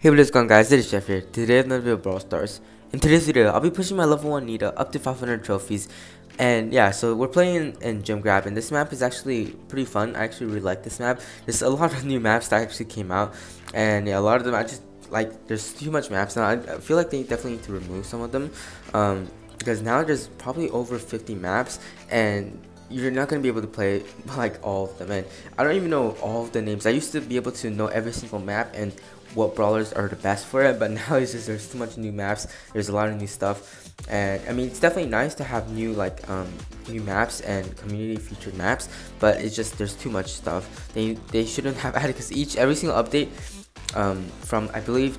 Hey, what is going on, guys? It is Jeff here. Today another video of Brawl Stars. In today's video, I'll be pushing my level 1 Nita up to 500 trophies. And yeah, so we're playing in Gym Grab, and this map is actually pretty fun. I actually really like this map. There's a lot of new maps that actually came out, and yeah, a lot of them I just like. There's too much maps now. I feel like they definitely need to remove some of them, because now there's probably over 50 maps, and you're not going to be able to play like all of them. And I don't even know all of the names. I used to be able to know every single map and what brawlers are the best for it, but now it's just there's too much new maps. There's a lot of new stuff, and I mean, it's definitely nice to have new new maps and community featured maps, but it's just there's too much stuff. They shouldn't have added, because every single update from I believe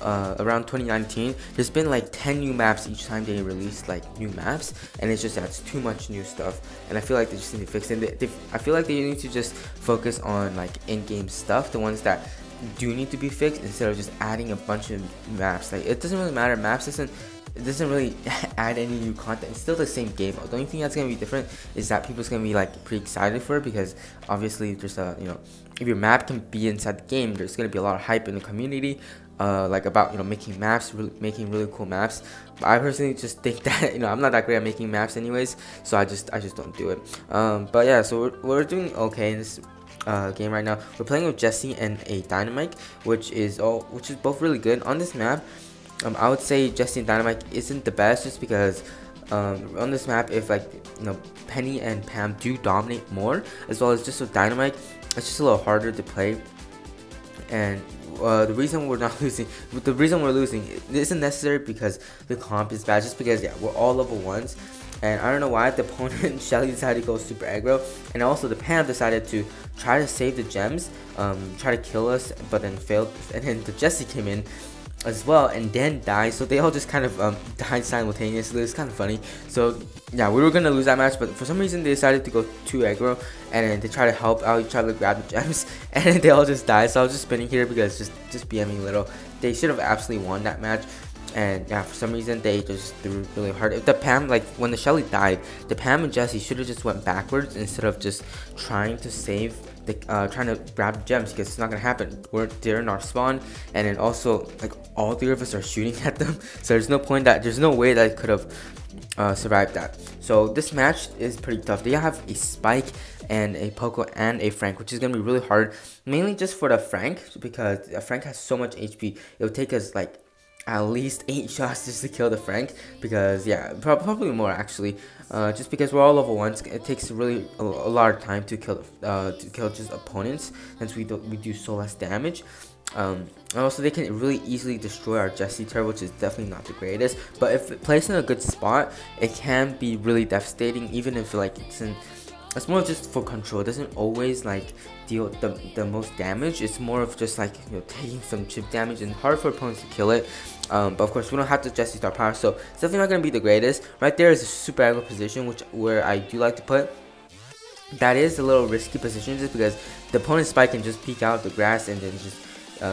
around 2019, there's been like 10 new maps each time they release like new maps, and it's just that's too much new stuff, and I feel like they just need to fix it. I feel like they need to just focus on like in-game stuff, the ones that do need to be fixed, instead of just adding a bunch of maps. Like, it doesn't really matter. Maps doesn't really add any new content. It's still the same game. The only thing that's gonna be different is that people's gonna be like pretty excited for it, because obviously there's a if your map can be inside the game, there's gonna be a lot of hype in the community, like about making maps, making really cool maps. But I personally just think that I'm not that great at making maps anyways, so I just don't do it. But yeah, so we're doing okay in this game right now. We're playing with Jesse and a Dynamite, which is both really good on this map. I would say Jesse and Dynamite isn't the best, just because on this map, if Penny and Pam do dominate more, as well as just with Dynamite, it's just a little harder to play. And the reason we're losing isn't necessary because the comp is bad, just because we're all level 1s. And I don't know why the opponent Shelly decided to go super aggro, and also the Pam decided to try to save the gems, try to kill us, but then failed. And then the Jesse came in as well and then died, so they all just kind of died simultaneously. It's kind of funny. So yeah, we were gonna lose that match, but for some reason they decided to go too aggro, and then they try to help out, try to grab the gems, and then they all just died. So I was just spinning here because just BMing a little. They should have absolutely won that match. And yeah, for some reason they just threw really hard. If the Pam, like when the Shelly died, the Pam and Jesse should have just went backwards instead of just trying to save the trying to grab gems, because it's not gonna happen. They're in our spawn, and then also like all three of us are shooting at them, so there's no way that I could have survived that. So this match is pretty tough. They have a Spike and a Poco and a Frank, which is gonna be really hard, mainly just for the Frank, because Frank has so much HP. It would take us like at least 8 shots just to kill the Frank, because yeah, probably more actually, just because we're all level 1s. It takes really a lot of time to kill just opponents, since we do so less damage. And also they can really easily destroy our Jesse turret, which is definitely not the greatest, but if placed in a good spot, it can be really devastating, even if like it's more just for control. It doesn't always like deal the most damage. It's more of just like taking some chip damage, and hard for opponents to kill it. But of course we don't have to Jesse star power, so it's definitely not gonna be the greatest. Right there is a super aggro position, where I do like to put. That is a little risky position, just because the opponent's Spike can just peek out the grass and then just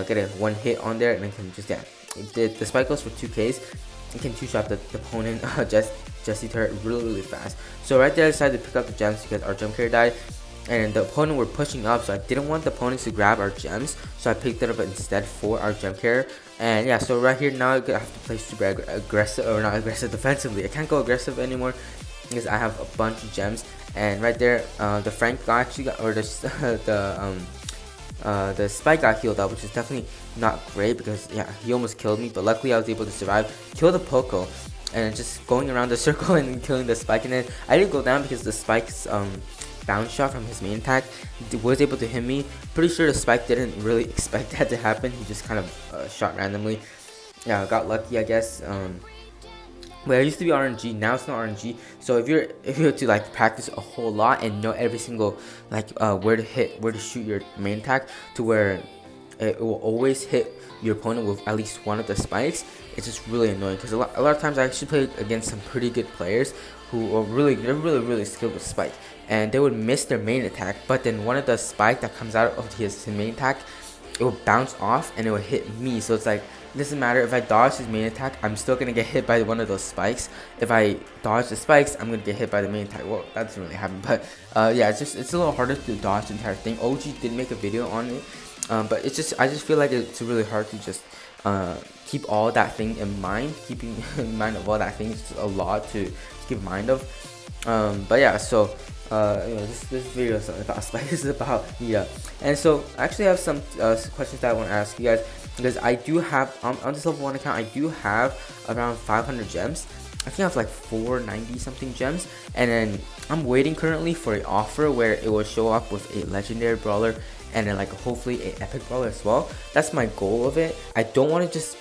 get a one hit on there, and then can just if the Spike goes for 2Ks, it can two-shot the opponent Jesse turret really fast. So right there I decided to pick up the gems because our gem carrier died, and the opponent were pushing up, so I didn't want the opponents to grab our gems, so I picked it up instead for our gem carrier. And yeah, so right here now I have to play super aggressive, or not aggressive, defensively. I can't go aggressive anymore because I have a bunch of gems. And right there, the Frank actually got, or the Spike got healed up, which is definitely not great, because yeah, he almost killed me, but luckily I was able to survive, kill the Poco, and just going around the circle and killing the Spike. And then I didn't go down because the Spike's bounce shot from his main attack was able to hit me. Pretty sure the Spike didn't really expect that to happen. He just kind of shot randomly. Yeah, got lucky, I guess. But it used to be RNG, now it's not RNG. So if you're to like practice a whole lot and know every single where to shoot your main attack, to where it will always hit your opponent with at least one of the spikes, it's just really annoying. Because a lot of times I actually play against some pretty good players who are really skilled with Spike, and they would miss their main attack, but then one of the Spike that comes out of his main attack, it will bounce off and it will hit me. So it's like, it doesn't matter if I dodge his main attack, I'm still gonna get hit by one of those spikes. If I dodge the spikes, I'm gonna get hit by the main attack. Well, that doesn't really happen, but yeah, it's a little harder to dodge the entire thing. OG did make a video on it, but I just feel like it's really hard to just keep all that thing in mind. Keeping in mind of all that thing is a lot to keep in mind of. But yeah, so this video is about Spike. This is about Nita, and so I actually have some questions that I want to ask you guys, because I do have on this level 1 account, I do have around 500 gems. I think I have like 490 something gems, and then I'm waiting currently for an offer where it will show up with a legendary brawler and then like hopefully a epic brawler as well. That's my goal of it. I don't want to just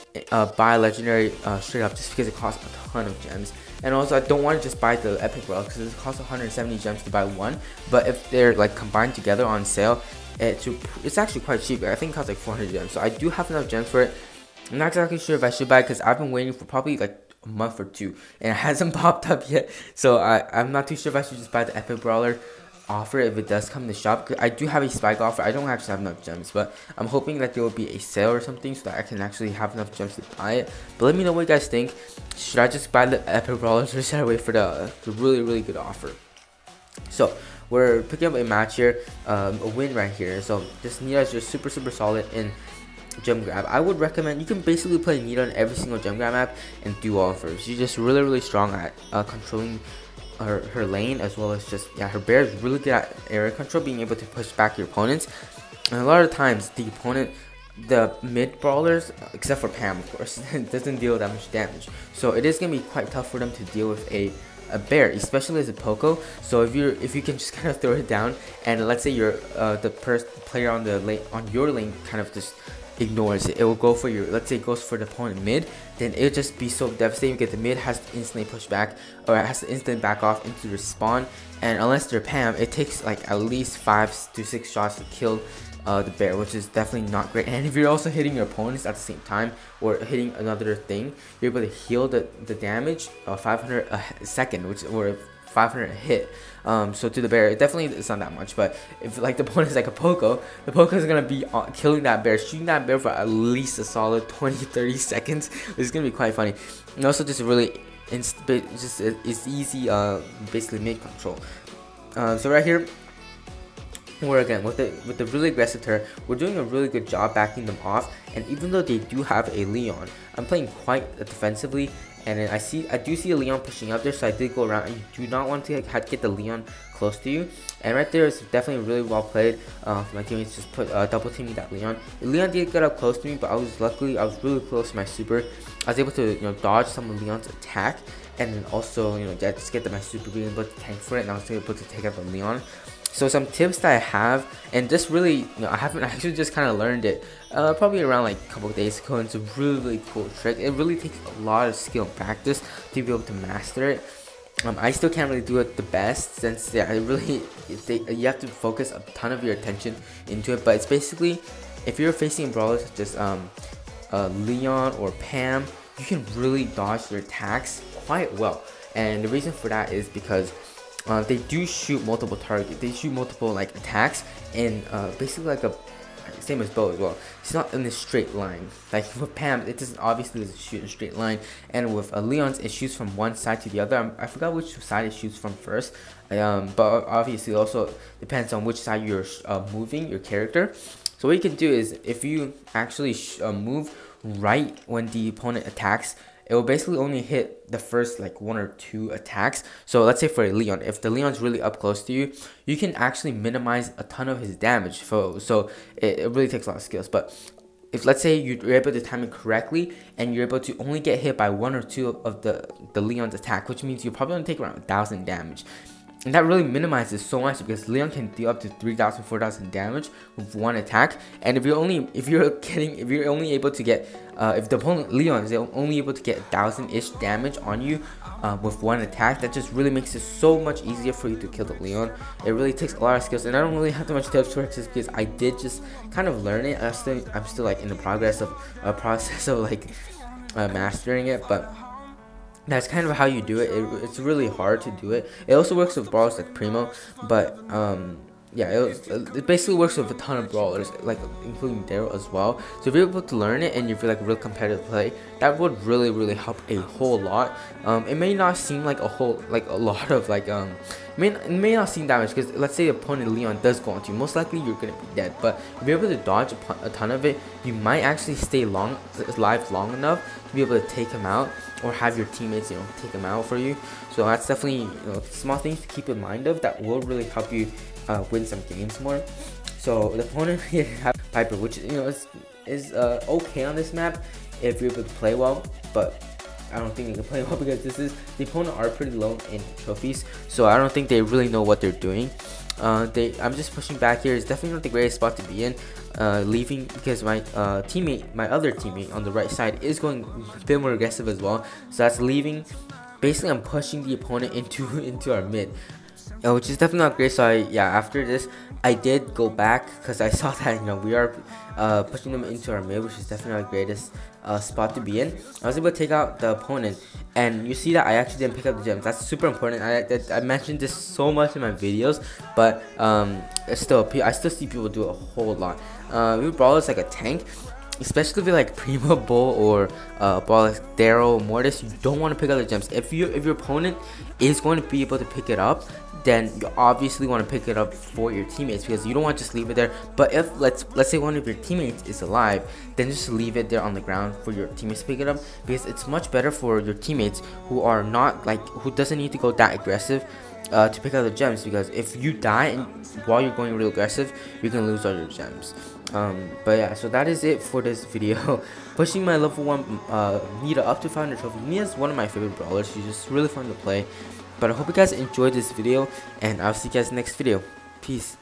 buy a legendary straight up just because it costs a ton of gems, and also I don't want to just buy the epic brawler because it costs 170 gems to buy one. But if they're like combined together on sale, it's actually quite cheap. I think it costs like 400 gems, so I do have enough gems for it. I'm not exactly sure if I should buy it because I've been waiting for probably like a month or two and it hasn't popped up yet, so I'm not too sure if I should just buy the epic brawler offer if it does come to the shop. I do have a Spike offer. I don't actually have enough gems, but I'm hoping that there will be a sale or something so that I can actually have enough gems to buy it. But let me know what you guys think. Should I just buy the epic brawlers or should I wait for the really good offer? So we're picking up a match here, a win right here. So this Nita is just super solid in gem grab. I would recommend, you can basically play Nita on every single gem grab map and do all of her. She's just really strong at controlling her lane, as well as just, yeah, her bear is really good at area control, being able to push back your opponents. And a lot of times the mid brawlers, except for Pam of course, doesn't deal that much damage, so it is gonna be quite tough for them to deal with a bear, especially as a Poco. So if you can just kind of throw it down, and let's say you're the player on the lane, on your lane, kind of just ignores it, it will go for your, let's say it goes for the opponent mid, then it'll just be so devastating because the mid has to instantly push back, or it has to instantly back off into respawn, and unless they're Pam, it takes like at least 5 to 6 shots to kill the bear, which is definitely not great. And if you're also hitting your opponents at the same time or hitting another thing, you're able to heal the damage 500 a second, which, or 500 hit. So to the bear, it definitely it's not that much, but if like the opponent is like a Poco, the Poco is gonna be killing that bear, shooting that bear for at least a solid 20-30 seconds, which is gonna be quite funny. And also just really it's easy basically mid control. So right here, we're again with the really aggressive turret, we're doing a really good job backing them off. And even though they do have a Leon, I'm playing quite defensively, and then I do see a Leon pushing up there, so I did go around. You do not want to get the Leon close to you, and right there is definitely really well played. My teammates just put double teaming that Leon. The Leon did get up close to me, but I was really close to my super. I was able to dodge some of Leon's attack, and then also just get my super, being able to tank for it, and I was able to take out the Leon. So some tips that I have, and this really, I haven't actually just kind of learned it probably around like a couple of days ago, and it's a really cool trick. It really takes a lot of skill and practice to be able to master it. I still can't really do it the best, since you have to focus a ton of your attention into it. But it's basically, if you're facing brawlers such as Leon or Pam, you can really dodge their attacks quite well. And the reason for that is because they do shoot multiple targets. They shoot multiple like attacks, and basically like a same as Bo as well. It's not in a straight line. Like with Pam, it doesn't obviously shoot in a straight line, and with Leon's, it shoots from one side to the other. I forgot which side it shoots from first, but obviously also depends on which side you're moving your character. So what you can do is, if you actually move right when the opponent attacks, it will basically only hit the first like 1 or 2 attacks. So let's say for a Leon, if the Leon's really up close to you, you can actually minimize a ton of his damage. So it really takes a lot of skills. But if let's say you're able to time it correctly, and you're able to only get hit by 1 or 2 of the Leon's attack, which means you're probably gonna take around 1,000 damage. And that really minimizes so much, because Leon can deal up to 3,000, 4,000 damage with one attack. And if you're only able to get if the opponent Leon is only able to get 1,000-ish damage on you with one attack, that just really makes it so much easier for you to kill the Leon. It really takes a lot of skills, and I don't really have too much tips for it, just because I did just kind of learn it. I'm still like in the process of like mastering it, but that's kind of how you do it. It's really hard to do it. It also works with brawlers like Primo, but yeah, it basically works with a ton of brawlers, like including Daryl as well. So if you're able to learn it and if you're like a real competitive play, that would really help a whole lot. It may not seem like a lot of like it may not seem damage, because let's say the opponent Leon does go onto you, most likely you're gonna be dead. But if you're able to dodge a ton of it, you might actually stay alive long enough to be able to take him out, or have your teammates, take him out for you. So that's definitely, small things to keep in mind of that will really help you win some games more. So the opponent here have Piper, which is okay on this map if you're able to play well, but I don't think they can play well because the opponent are pretty low in trophies, so I don't think they really know what they're doing. I'm just pushing back here. It's definitely not the greatest spot to be in. Leaving because my other teammate on the right side is going a bit more aggressive as well. So that's leaving. Basically, I'm pushing the opponent into our mid, which is definitely not great. So after this, I did go back because I saw that we are pushing them into our mid, which is definitely not the greatest spot to be in. I was able to take out the opponent, and you see that I actually didn't pick up the gems. That's super important. I mentioned this so much in my videos, but I still see people do it a whole lot. Brawl is like a tank, especially if you're like Primo Bull or Brawl like Daryl, Mortis. You don't want to pick up the gems. If your opponent is going to be able to pick it up, then you obviously want to pick it up for your teammates, because you don't want to just leave it there. But if let's say one of your teammates is alive, then just leave it there on the ground for your teammates to pick it up, because it's much better for your teammates who are not who doesn't need to go that aggressive to pick up the gems, because if you die and while you're going real aggressive, you can lose all your gems. But yeah, so that is it for this video. Pushing my level 1 Nita up to 500 trophy. Nita is one of my favorite brawlers. She's just really fun to play. But I hope you guys enjoyed this video, and I'll see you guys next video. Peace.